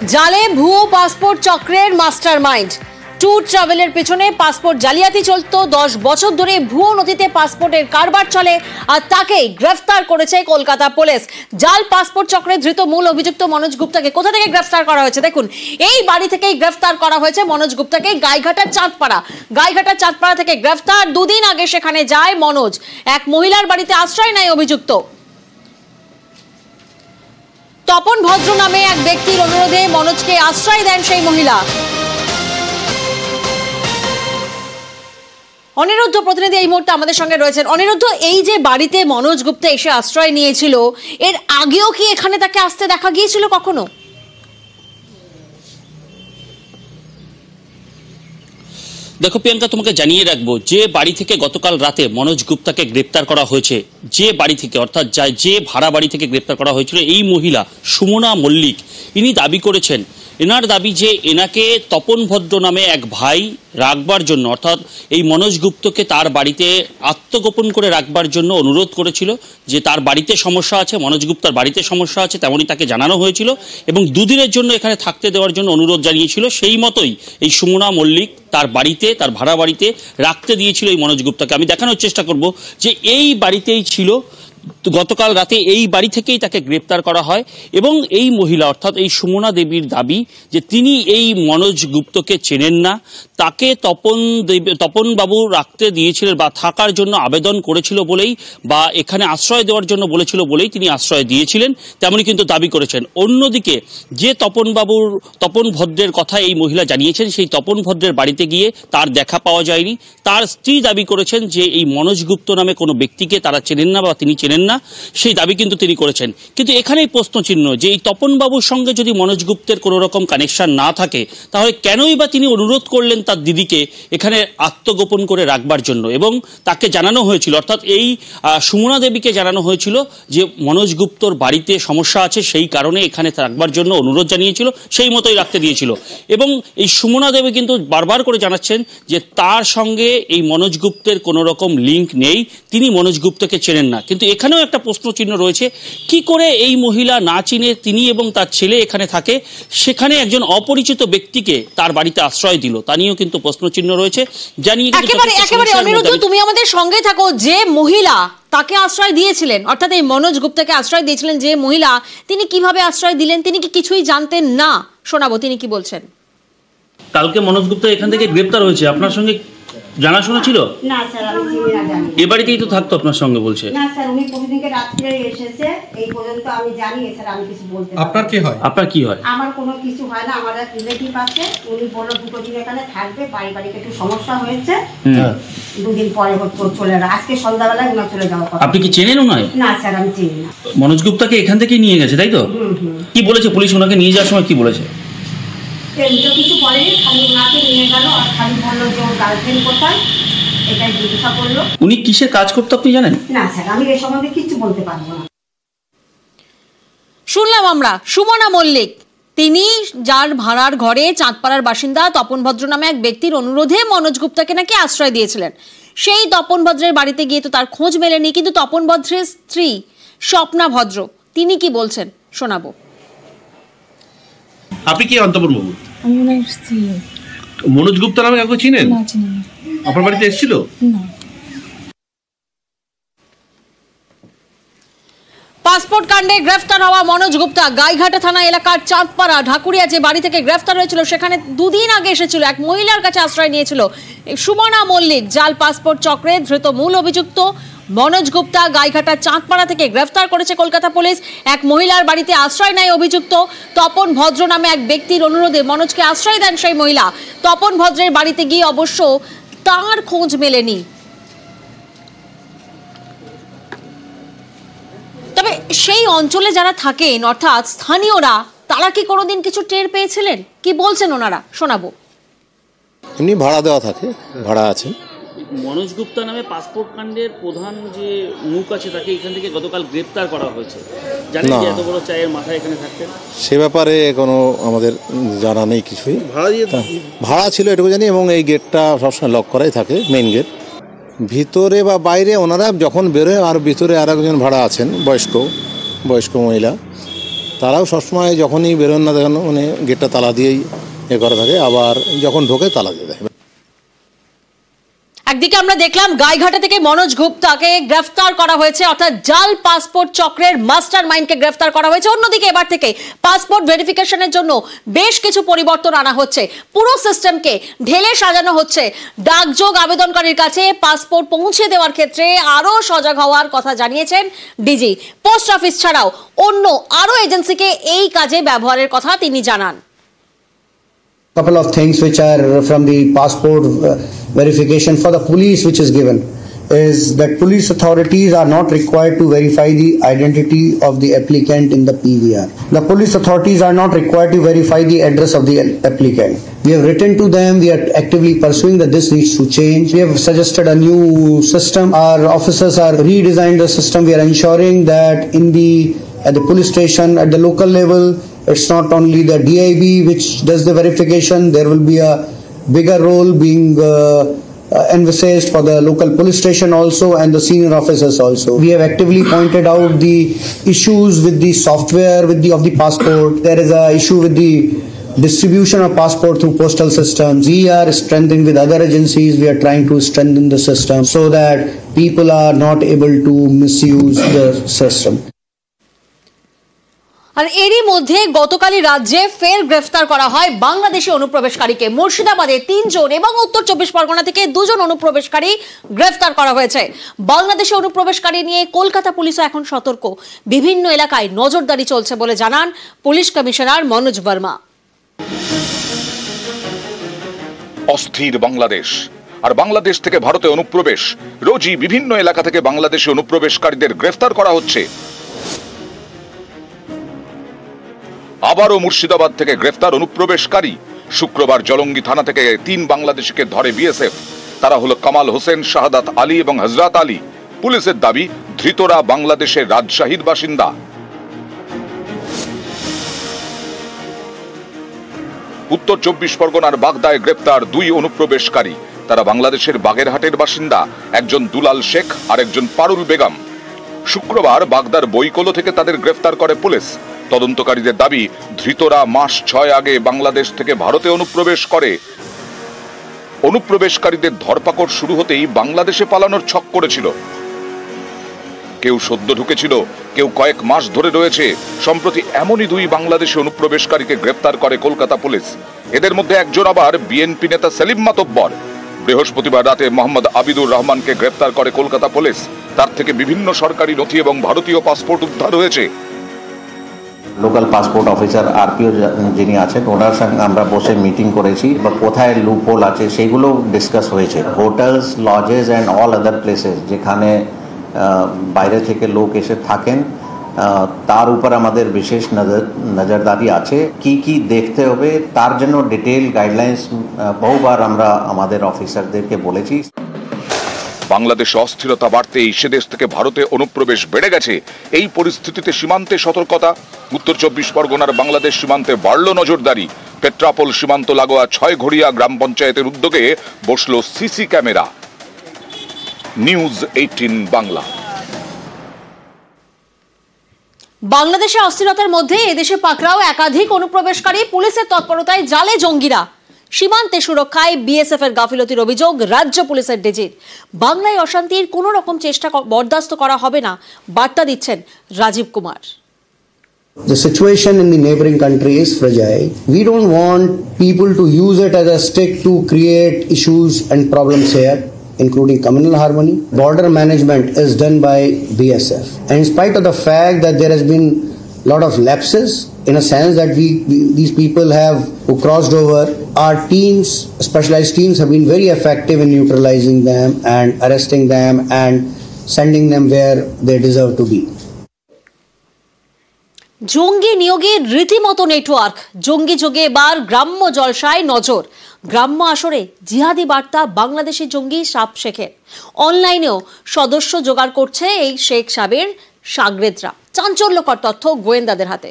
জালে ভুয়ো পাসপোর্ট চক্রের মাস্টারমাইন্ড। ট্যুর ট্রাভেলের পেছনে পাসপোর্ট জালিয়াতি চলত। 10 বছর ধরে ভুয়ো নথিতে পাসপোর্টের কারবার চলে, আর তাকেই গ্রেফতার করেছে কলকাতা পুলিশ। জাল পাসপোর্ট চক্রে ধৃত মূল অভিযুক্ত মনোজ গুপ্তাকে কোথা থেকে গ্রেফতার করা হয়েছে দেখুন। এই বাড়ি থেকেই গ্রেফতার করা হয়েছে মনোজ গুপ্তাকে। গাইঘাটার চাঁদপাড়া থেকে গ্রেফতার। দুদিন আগে সেখানে যায় মনোজ। এক মহিলার বাড়িতে আশ্রয় নেয় অভিযুক্ত। তপন ভদ্র নামে এক ব্যক্তির অনুরোধে মনোজকে আশ্রয় দেন সেই মহিলা। অনিরুদ্ধ প্রতিনিধি এই মুহূর্তে আমাদের সঙ্গে রয়েছেন। অনিরুদ্ধ, এই যে বাড়িতে মনোজ গুপ্তা এসে আশ্রয় নিয়েছিল, এর আগেও কি এখানে তাকে আসতে দেখা গিয়েছিল কখনো? দেখো প্রিয়াঙ্কা, তোমাকে জানিয়ে রাখবো, যে বাড়ি থেকে গতকাল রাতে মনোজ গুপ্তাকে গ্রেপ্তার করা হয়েছে, যে বাড়ি থেকে অর্থাৎ যে ভাড়া বাড়ি থেকে গ্রেপ্তার করা হয়েছিল, এই মহিলা সুমনা মল্লিক, ইনি দাবি করেছেন, এনার দাবি যে এনাকে তপন ভদ্র নামে এক ভাই রাখবার জন্য, অর্থাৎ এই মনোজ গুপ্তকে তার বাড়িতে আত্মগোপন করে রাখবার জন্য অনুরোধ করেছিল। যে তার বাড়িতে সমস্যা আছে, মনোজ গুপ্তার বাড়িতে সমস্যা আছে, তেমনই তাকে জানানো হয়েছিল এবং দুদিনের জন্য এখানে থাকতে দেওয়ার জন্য অনুরোধ জানিয়েছিল। সেই মতোই এই সুমনা মল্লিক তার বাড়িতে, তার ভাড়া বাড়িতে রাখতে দিয়েছিল এই মনোজ গুপ্তাকে। আমি দেখানোর চেষ্টা করব যে এই বাড়িতেই ছিল গতকাল রাতে, এই বাড়ি থেকেই তাকে গ্রেপ্তার করা হয় এবং এই মহিলা অর্থাৎ এই সুমনা দেবীর দাবি যে তিনি এই মনোজ গুপ্তকে চেনেন না, তাকে তপন বাবু রাখতে দিয়েছিলেন বা থাকার জন্য আবেদন করেছিল বলেই বা এখানে আশ্রয় দেওয়ার জন্য বলেছিল বলেই তিনি আশ্রয় দিয়েছিলেন, তেমনই কিন্তু দাবি করেছেন। অন্যদিকে যে তপন ভদ্রের কথা এই মহিলা জানিয়েছেন, সেই তপন ভদ্রের বাড়িতে গিয়ে তার দেখা পাওয়া যায়নি। তার স্ত্রী দাবি করেছেন যে এই মনোজ গুপ্ত নামে কোনো ব্যক্তিকে তারা চেনেন না বা তিনি চেনেন না, সেই দাবি কিন্তু তিনি করেছেন। কিন্তু এখানেই প্রশ্নচিহ্ন যে এই তপন বাবুর সঙ্গে যদি মনোজ গুপ্তের কোনো রকম কানেকশন না থাকে, তাহলে কেনই বা তিনি অনুরোধ করলেন তার দিদিকে এখানে আত্মগোপন করে রাখবার জন্য। এবং তাকে জানানো হয়েছিল, অর্থাৎ এই সুমনা দেবীকে জানানো হয়েছিল যে মনোজ গুপ্তর বাড়িতে সমস্যা আছে, সেই কারণে এখানে রাখবার জন্য অনুরোধ জানিয়েছিল, সেই মতোই রাখতে দিয়েছিল। এবং এই সুমনা দেবী কিন্তু বারবার করে জানাচ্ছেন যে তার সঙ্গে এই মনোজ গুপ্তের কোনো রকম লিঙ্ক নেই, তিনি মনোজ গুপ্তকে চেনেন না। কিন্তু এখানেও একটা প্রশ্নচিহ্ন রয়েছে, কি করে এই মহিলা না চিনে তিনি এবং তার ছেলে এখানে থাকে, সেখানে একজন অপরিচিত ব্যক্তিকে তার বাড়িতে আশ্রয় দিল, তা নিয়েও কিন্তু প্রশ্নচিহ্ন রয়েছে। জানিয়ে একেবারে অনিরুদ্ধ, তুমি আমাদের সঙ্গে থাকো। যে মহিলা তাকে আশ্রয় দিয়েছিলেন, অর্থাৎ এই মনোজ গুপ্তাকে আশ্রয় দিয়েছিলেন যে মহিলা, তিনি কিভাবে আশ্রয় দিলেন? তিনি কি কিছুই জানতেন না? শোনাবো তিনি কি বলছেন। কালকে মনোজ গুপ্তা এখান থেকে গ্রেপ্তার হয়েছে, আপনার সঙ্গে জানাশোনা ছিল? না স্যার, আমি চিনি না, জানি। এ বাড়িতেই তো থাকতো আপনার সঙ্গে বলছে? না স্যার, উনি প্রতিদিনকে রাত্রে এসেছে, এই পর্যন্ত আমি জানি। স্যার আমি কিছু বলতে। আপনার কি হয়? আপনার কি হয়? আমার কোনো কিছু হয় না। আমার এক রিলেটিভ আছে, উনি বলল 2 দিন এখানে থাকবে, বাড়িতে একটু সমস্যা হয়েছে, 2 দিন পরে চলে যাবে। আজকে সন্ধ্যাবেলায় উনি চলে যাওয়ার কথা। আপনি কি চেনেন ওনায়? না স্যার, আমি চিনি না। মনোজ গুপ্তাকে এখান থেকেই নিয়ে গেছে, তাই তো? কি বলেছে পুলিশ ওনাকে নিয়ে যাওয়ার সময়? কি বলেছে? কিছু বলেনি, খালি ওনাকে নিয়ে গেল আর খালি বললো যে ওর গার্লফ্রেন্ড কোথায়, এটাই জিজ্ঞাসা করলো। উনি কিসের কাজ করতো আপনি জানেন? না স্যার, আমি এই সম্বন্ধে কিছু বলতে পারবো না। শুনলাম আমরা সুমনা মল্লিক, তিনি যার ভাড়ার ঘরে চাঁদপাড়ার বাসিন্দা, তপন ভদ্র নামে এক ব্যক্তির অনুরোধে মনোজ গুপ্তাকে নাকি আশ্রয় দিয়েছিলেন। সেই তপন ভদ্রের বাড়িতে গিয়ে তো তার খোঁজ মেলেনি। কিন্তু তপন ভদ্রের স্ত্রী স্বপ্না ভদ্র, তিনি কি বলছেন শোনাবো। আপনি কি অন্তপন বাবু? আমি ওনার স্ত্রী। মনোজ গুপ্তা নামে কাউকে চিনেন? না, চিনি না। আপনার বাড়িতে এসেছিল? না। পাসপোর্ট কাণ্ডে গ্রেফতার হওয়া মনোজ গুপ্তা গাইঘাটা থানা এলাকার চাঁদপাড়া ঢাকুরিয়া যে বাড়ি থেকে গ্রেফতার হয়েছিল, সেখানে 2 দিন আগে এসেছিল, এক মহিলার কাছে আশ্রয় নিয়েছিল সুমনা মল্লিক। জাল পাসপোর্ট চক্রে ধৃত মূল অভিযুক্ত মনোজ গুপ্তা গাইঘাটা চাঁদপাড়া থেকে গ্রেফতার করেছে কলকাতা পুলিশ। এক মহিলার বাড়িতে আশ্রয় নেয় অভিযুক্ত। তপন ভদ্র নামে এক ব্যক্তির অনুরোধে মনোজকে আশ্রয় দেন সেই মহিলা। তপন ভদ্রের বাড়িতে গিয়ে অবশ্য তার খোঁজ মেলেনি। তবে সেই অঞ্চলে যারা থাকেন, অর্থাৎ স্থানীয়রা, তারা কি কোনোদিন কিছু টের পেয়েছিলেন? কি বলছেন ওনারা শোনাবো। এমনি ভাড়া দেওয়া থাকে, ভাড়া আছে। মনোজ গুপ্তা নামে পাসপোর্ট কাণ্ডের প্রধান যে মুখ আছে, তাকে এখান থেকে গতকাল গ্রেপ্তার করা হয়েছে। জানেন যে এত বড় চায়ের মাথায় এখানে থাকতেন? সে ব্যাপারে কোনো আমাদের জানা নেই কিছুই। ভাড়া ছিল এটুকু জানি, এবং এই গেটটা সবসময় লক করাই থাকে, মেইন গেট। ভিতরে বা বাইরে ওনারা যখন বেরোয়, আর ভিতরে আর একজন ভাড়া আছেন, বয়স্ক মহিলা, তারাও সবসময় যখনই বেরোন না দেখানো মানে গেটটা তালা দিয়েই করা থাকে, আবার যখন ঢোকে তালা দিয়ে দেয়। একদিকে আমরা দেখলাম গাইঘাটা থেকে মনোজ গুপ্তাকে গ্রেফতার করা হয়েছে, অর্থাৎ জাল পাসপোর্ট চক্রের মাস্টার মাইন্ডকে গ্রেফতার করা হয়েছে। অন্যদিকে এবার থেকে পাসপোর্ট ভেরিফিকেশনের জন্য বেশ কিছু পরিবর্তন আনা হচ্ছে, পুরো সিস্টেমকে ঢেলে সাজানো হচ্ছে। ডাকযোগ আবেদনকারীর কাছে পাসপোর্ট পৌঁছে দেওয়ার ক্ষেত্রে আরো সজাগ হওয়ার কথা জানিয়েছেন ডিজি। পোস্ট অফিস ছাড়াও অন্য আরো এজেন্সিকে এই কাজে ব্যবহারের কথা তিনি জানান। Couple of things which are from the passport verification for the police which is given is that police authorities are not required to verify the identity of the applicant in the PVR. The police authorities are not required to verify the address of the applicant. We have written to them, we are actively pursuing that this needs to change. We have suggested a new system. Our officers are redesigned the system. We are ensuring that at the police station, at the local level, it's not only the DIB which does the verification, there will be a bigger role being envisaged for the local police station also and the senior officers also. We have actively pointed out the issues with the software of the passport. There is a issue with the distribution of passport through postal systems. We are strengthening with other agencies. We are trying to strengthen the system so that people are not able to misuse the system. আর এরই মধ্যে গতকালই রাজ্যে ফের গ্রেফতার করা হয় বাংলাদেশি অনুপ্রবেশকারীকে। মুর্শিদাবাদে 3 জন এবং উত্তর 24 পরগনা থেকে 2 জন অনুপ্রবেশকারী গ্রেফতার করা হয়েছে। বাংলাদেশি অনুপ্রবেশকারী নিয়ে কলকাতা পুলিশও এখন সতর্ক, বিভিন্ন এলাকায় নজরদারি চলছে বলে জানান পুলিশ কমিশনার মনোজ বর্মা। অস্থির বাংলাদেশ আর বাংলাদেশ থেকে ভারতে অনুপ্রবেশ, রোজই বিভিন্ন এলাকা থেকে বাংলাদেশি অনুপ্রবেশকারীদের গ্রেফতার করা হচ্ছে। আবারও মুর্শিদাবাদ থেকে গ্রেফতার অনুপ্রবেশকারী। শুক্রবার জলঙ্গি থানা থেকে 3 বাংলাদেশিকে ধরে বিএসএফ। তারা হলো কামাল হোসেন, শাহাদাত আলী এবং হযরত আলী। পুলিশের দাবি ধৃতরা বাংলাদেশের রাজশাহীর বাসিন্দা। উত্তর 24 পরগনার বাগদায় গ্রেফতার 2 অনুপ্রবেশকারী। তারা বাংলাদেশের বাগেরহাটের বাসিন্দা, একজন দুলাল শেখ আর একজন পারুল বেগম। শুক্রবার বাগদার বইকোলো থেকে তাদের গ্রেফতার করে পুলিশ। তদন্তকারীদের দাবি ধৃতরা মাস 6 আগে বাংলাদেশ থেকে ভারতে অনুপ্রবেশ করে। অনুপ্রবেশকারীদের ধরপাকড় শুরু হতেই বাংলাদেশে পালানোর ছক করেছিল। কেউ সদ্য ঢুকেছিল, কেউ কয়েক মাস ধরে রয়েছে। সম্প্রতি এমনই 2 বাংলাদেশি অনুপ্রবেশকারীকে গ্রেফতার করে কলকাতা পুলিশ। এদের মধ্যে একজন আবার বিএনপি নেতা সেলিম মাতব্বর। বৃহস্পতিবার রাতে মোহাম্মদ আবিদুর রহমানকে গ্রেফতার করে কলকাতা পুলিশ। তার থেকে বিভিন্ন সরকারি নথি এবং ভারতীয় পাসপোর্ট উদ্ধার হয়েছে। লোকাল পাসপোর্ট অফিসার আরপিও যিনি আছেন ওনার সঙ্গে আমরা বসে মিটিং করেছি বা কোথায় লুপহোল আছে সেগুলো ডিসকাস হয়েছে। Hotels, lodges and all other places যেখানে বাইরে থেকে লোক এসে থাকেন তার উপর আমাদের বিশেষ নজরদারি আছে। কি কি দেখতে হবে তার জন্য ডিটেইল গাইডলাইন্স বহুবার আমরা আমাদের অফিসারদেরকে বলেছি। বাংলাদেশে অস্থিরতা বাড়তেই সে দেশ থেকে ভারতে অনুপ্রবেশ বেড়ে গেছে। এই পরিস্থিতিতে সীমান্তে সতর্কতা। উত্তর 24 পরগনার বাংলাদেশ সীমান্তে বাড়ল নজরদারি। পেট্রাপোল সীমান্ত লাগোয়া 6 ঘড়িয়া গ্রাম পঞ্চায়েতের উদ্যোগে বসল সিসি ক্যামেরা। নিউজ 18 বাংলা। বাংলাদেশে অস্থিরতার মধ্যে এদেশে পাকড়াও একাধিক অনুপ্রবেশকারী। পুলিশের তৎপরতায় জালে জঙ্গিরা। সীমান্তে সুরক্ষায় বিএসএফ এর গাফিলতির অভিযোগ রাজ্য পুলিশের ডিজির। বাংলায় অশান্তির কোন রকম চেষ্টা বরদাস্ত করা হবে না, বার্তা দিচ্ছেন Rajib Kumar. The situation in the neighboring country is fragile. We don't want people to use it as a stick to create issues and problems here, including communal harmony. Border management is done by BSF. And in spite of the fact that there has been a lot of lapses, in a sense that these people who crossed over, our teams, specialized teams have been very effective in neutralizing them and arresting them and sending them where they deserve to be. জঙ্গি নিয়োগের রীতিমতো network. জঙ্গি যোগে এবার গ্রাম্য জলসায় নজর। গ্রাম্য আসরে জিহাদি বার্তা বাংলাদেশি জঙ্গি সাব শেখের। অনলাইনেও সদস্য জোগাড় করছে এই শেখ সাবের সাগরেদরা। চাঞ্চল্যকর তথ্য গোয়েন্দাদের হাতে।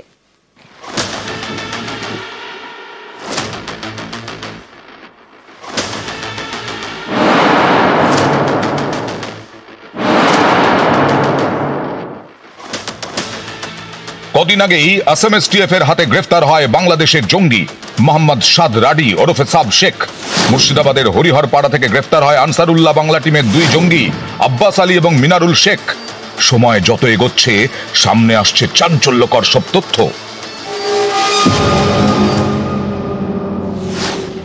কদিন কদিন আগেই আসাম এসটিএফ এর হাতে গ্রেফতার হয় বাংলাদেশের জঙ্গি মোহাম্মদ সাদ রাডি ওরফে সাব শেখ। মুর্শিদাবাদের হরিহরপাড়া থেকে গ্রেফতার হয় আনসারুল্লাহ বাংলা টিমের দুই জঙ্গি আব্বাস আলী এবং মিনারুল শেখ। সময় যত এগোচ্ছে সামনে আসছে চাঞ্চল্যকর সব তথ্য।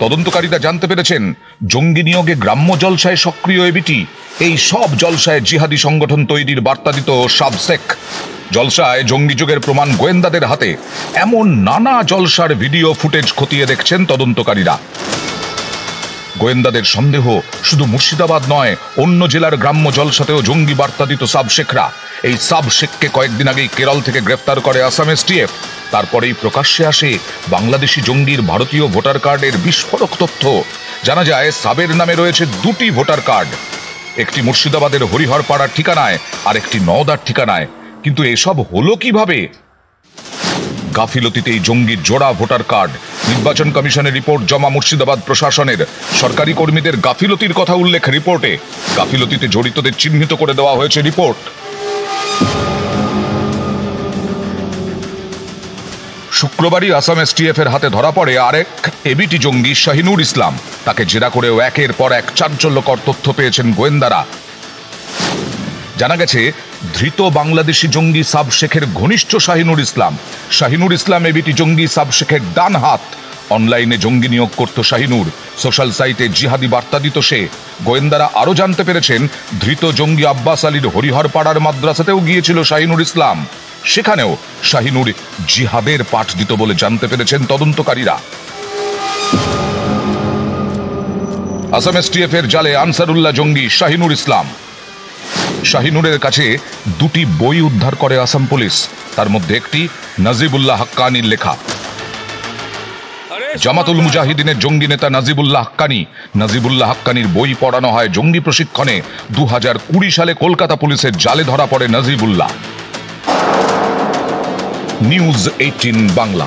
তদন্তকারীরা জানতে পেরেছেন জঙ্গি নিয়োগে গ্রাম্য জলসায় সক্রিয় এবিটি। এই সব জলসায় জিহাদি সংগঠন তৈরির বার্তা দিত সাব শেখ। জলসায় জঙ্গি যুগের প্রমাণ গোয়েন্দাদের হাতে। এমন নানা জলসার ভিডিও ফুটেজ খতিয়ে দেখছেন তদন্তকারীরা। গোয়েন্দাদের সন্দেহ শুধু মুর্শিদাবাদ নয়, অন্য জেলার গ্রাম্য জলসাতেও জঙ্গি বার্তা দিত সাব শেখরা। এই সাব শেখকে কয়েকদিন আগেই কেরল থেকে গ্রেফতার করে আসাম এসটিএফ। তারপরেই প্রকাশ্যে আসে বাংলাদেশি জঙ্গির ভারতীয় ভোটার কার্ডের বিস্ফোরক তথ্য। জানা যায় সাবের নামে রয়েছে দুটি ভোটার কার্ড, একটি মুর্শিদাবাদের হরিহরপাড়ার ঠিকানায় আর একটি নওদার ঠিকানায়। কিন্তু এসব হলো কিভাবে? গাফিলতিতে এই জঙ্গির জোড়া ভোটার কার্ড। নির্বাচন কমিশনের রিপোর্ট জমা মুর্শিদাবাদ প্রশাসনের। সরকারি কর্মীদের গাফিলতির কথা উল্লেখ রিপোর্টে। গাফিলতিতে জড়িতদের চিহ্নিত করে দেওয়া হয়েছে রিপোর্ট। শুক্রবারই আসাম এসটিএফ এর হাতে ধরা পড়ে আরেক এবিটি জঙ্গি শাহিনুর ইসলাম। তাকে জেরা করেও একের পর এক চাঞ্চল্যকর তথ্য পেয়েছেন গোয়েন্দারা। জানা গেছে ধৃত বাংলাদেশি জঙ্গি সাব শেখের ঘনিষ্ঠ শাহিনুর ইসলাম। শাহিনুর ইসলাম এবিটি জঙ্গি সাব শেখের ডান হাত। অনলাইনে জঙ্গি নিয়োগ করত শাহিনুর, সোশ্যাল সাইটে জিহাদি বার্তা দিত সে। গোয়েন্দারা আরও জানতে পেরেছেন ধৃত জঙ্গি আব্বাস আলীর হরিহরপাড়ার মাদ্রাসাতেও গিয়েছিল শাহিনুর ইসলাম। সেখানেও শাহিনুর জিহাদের পাঠ দিত বলে জানতে পেরেছেন তদন্তকারীরা। আসাম এসটিএফ এর জালে আনসারুল্লাহ জঙ্গি শাহিনুর ইসলাম। শাহিনুরের কাছে দুটি বই উদ্ধার করে আসাম পুলিশ। তার মধ্যে একটি নাজিবুল্লাহ হাক্কানির লেখা। জামাতুল মুজাহিদিনের জঙ্গি নেতা নাজিবুল্লাহ হাক্কানি। নাজিবুল্লাহ হাক্কানির বই পড়ানো হয় জঙ্গি প্রশিক্ষণে। 2020 সালে কলকাতা পুলিশের জালে ধরা পড়ে নাজিবুল্লাহ। নিউজ 18 বাংলা।